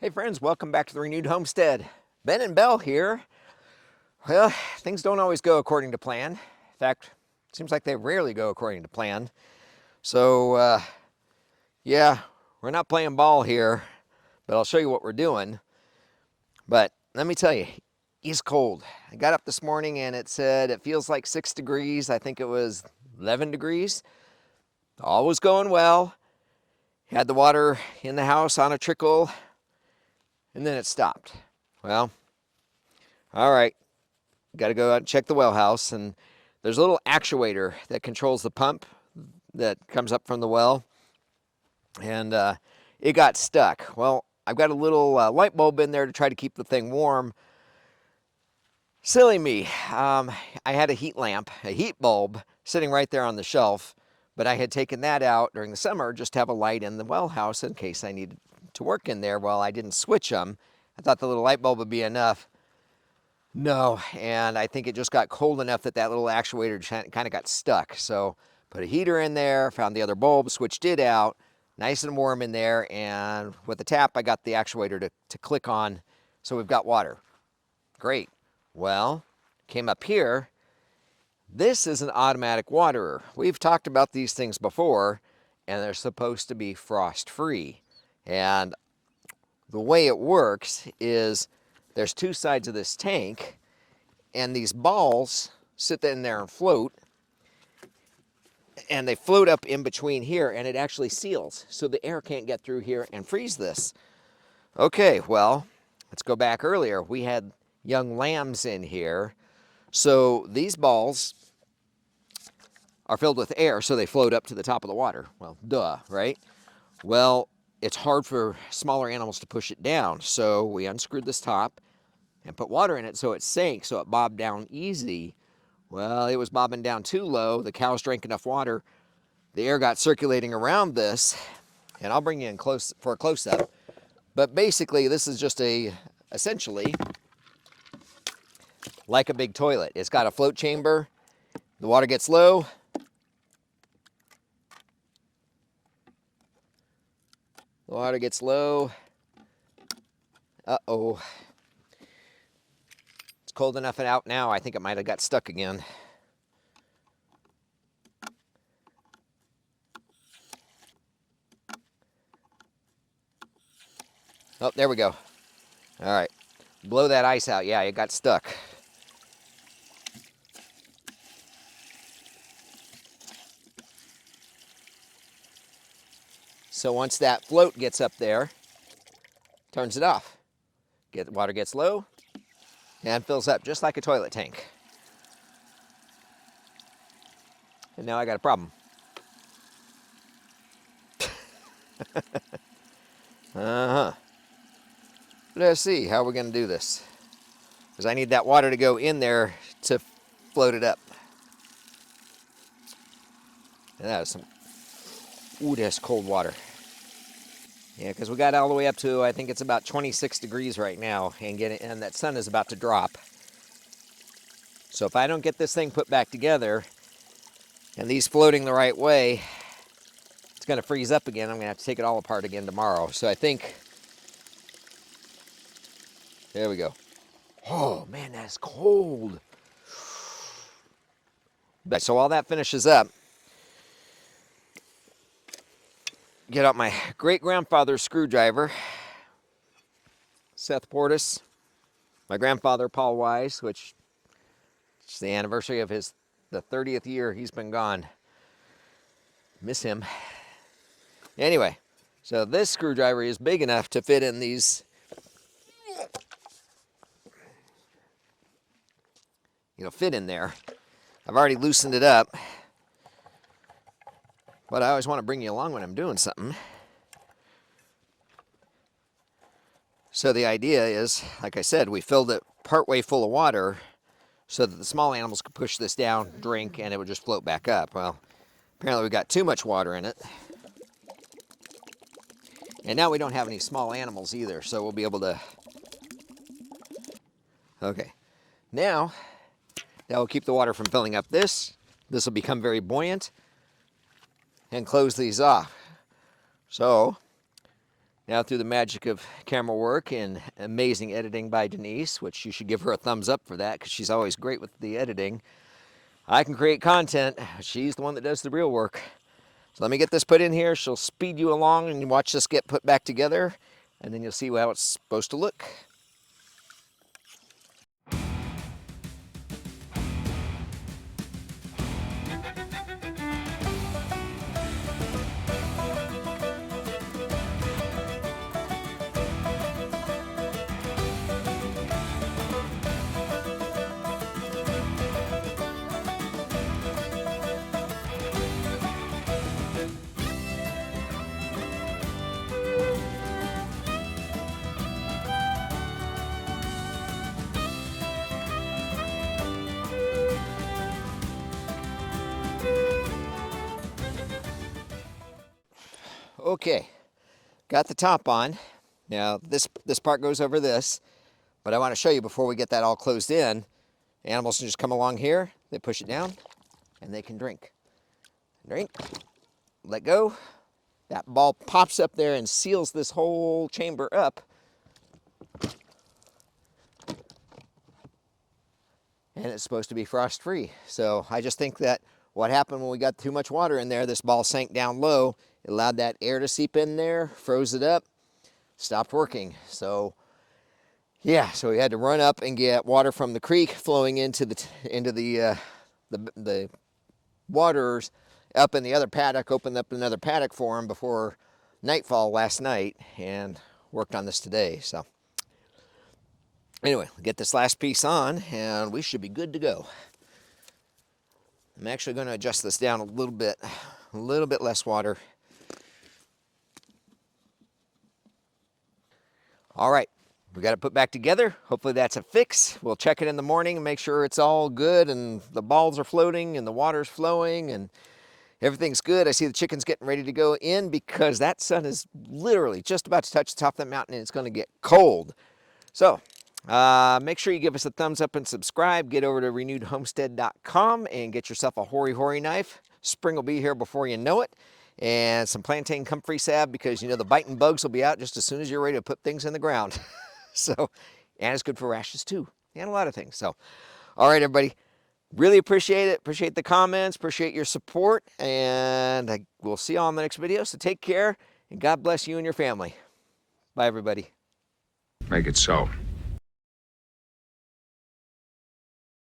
Hey friends, welcome back to the Renewed Homestead. Ben and Belle here. Well, things don't always go according to plan. In fact, it seems like they rarely go according to plan. So, yeah, we're not playing ball here, but I'll show you what we're doing. But let me tell you, it's cold. I got up this morning and it said it feels like 6 degrees. I think it was 11 degrees. All was going well. Had the water in the house on a trickle. And then it stopped. Well, all right, got to go out and check the well house, and there's a little actuator that controls the pump that comes up from the well, and it got stuck. Well, I've got a little light bulb in there to try to keep the thing warm. Silly me. I had a heat lamp, a heat bulb, sitting right there on the shelf, but I had taken that out during the summer just to have a light in the well house in case I needed to work in there. Well, I didn't switch them. I thought the little light bulb would be enough. No, and I think it just got cold enough that that little actuator kind of got stuck. So put a heater in there, found the other bulb, switched it out, nice and warm in there, and with the tap I got the actuator to click on, so we've got water. Great. Well, came up here. This is an automatic waterer. We've talked about these things before, and they're supposed to be frost-free. And the way it works is there's two sides of this tank, and these balls sit in there and float, and they float up in between here, and it actually seals, so the air can't get through here and freeze this. Okay, well, let's go back earlier. We had young lambs in here, so these balls are filled with air, so they float up to the top of the water. Well, duh, right? Well, it's hard for smaller animals to push it down, so we unscrewed this top and put water in it so it sank, so it bobbed down easy. Well, it was bobbing down too low. The cows drank enough water. The air got circulating around this, and I'll bring you in close for a close-up. But basically, this is just essentially like a big toilet. It's got a float chamber. The water gets low. The water gets low. Uh-oh. It's cold enough and out now. I think it might have got stuck again. Oh, there we go. All right. Blow that ice out. Yeah, it got stuck. So once that float gets up there, turns it off. Water gets low and fills up just like a toilet tank. And now I got a problem. Let's see how we're going to do this, because I need that water to go in there to float it up. And that is some, ooh, that's cold water. Yeah, because we got all the way up to, I think it's about 26 degrees right now, and that sun is about to drop. So if I don't get this thing put back together, and these floating the right way, it's going to freeze up again. I'm going to have to take it all apart again tomorrow. So I think, there we go. Oh man, that's cold. But so while that finishes up, get out my great-grandfather's screwdriver, Seth Portis, my grandfather Paul Wise, which is the anniversary of the 30th year he's been gone. Miss him. Anyway, so this screwdriver is big enough to fit in these, fit in there. I've already loosened it up, but I always want to bring you along when I'm doing something. So the idea is, like I said, we filled it partway full of water so that the small animals could push this down, drink, and it would just float back up. Well, apparently we got too much water in it. And now we don't have any small animals either, so we'll be able to... Okay, now that will keep the water from filling up this. This will become very buoyant and close these off. So Now through the magic of camera work and amazing editing by Denise, which you should give her a thumbs up for that because she's always great with the editing, I can create content. She's the one that does the real work. So let me get this put in here. She'll speed you along and watch this get put back together, and then you'll see how it's supposed to look. Okay, got the top on. Now this part goes over this, but I want to show you before we get that all closed in. Animals can just come along here, they push it down, and they can drink. Drink, let go. That ball pops up there and seals this whole chamber up. And it's supposed to be frost-free. So I just think that what happened when we got too much water in there, this ball sank down low. It allowed that air to seep in there, froze it up, stopped working. So yeah, so we had to run up and get water from the creek flowing into the waterers up in the other paddock, opened up another paddock for them before nightfall last night, and worked on this today. So anyway, we'll get this last piece on and we should be good to go. I'm actually going to adjust this down a little bit less water. All right, we got it put back together. Hopefully that's a fix. We'll check it in the morning and make sure it's all good and the balls are floating and the water's flowing and everything's good. I see the chickens getting ready to go in because that sun is literally just about to touch the top of that mountain and it's going to get cold. So make sure you give us a thumbs up and subscribe. Get over to renewedhomestead.com and get yourself a hoary knife. Spring will be here before you know it. And some plantain comfrey salve because you know the biting bugs will be out just as soon as you're ready to put things in the ground. So, and it's good for rashes too, and a lot of things. So, all right, everybody, really appreciate it. Appreciate the comments, appreciate your support, and we'll see you on the next video. So take care, and God bless you and your family. Bye, everybody. Make it so.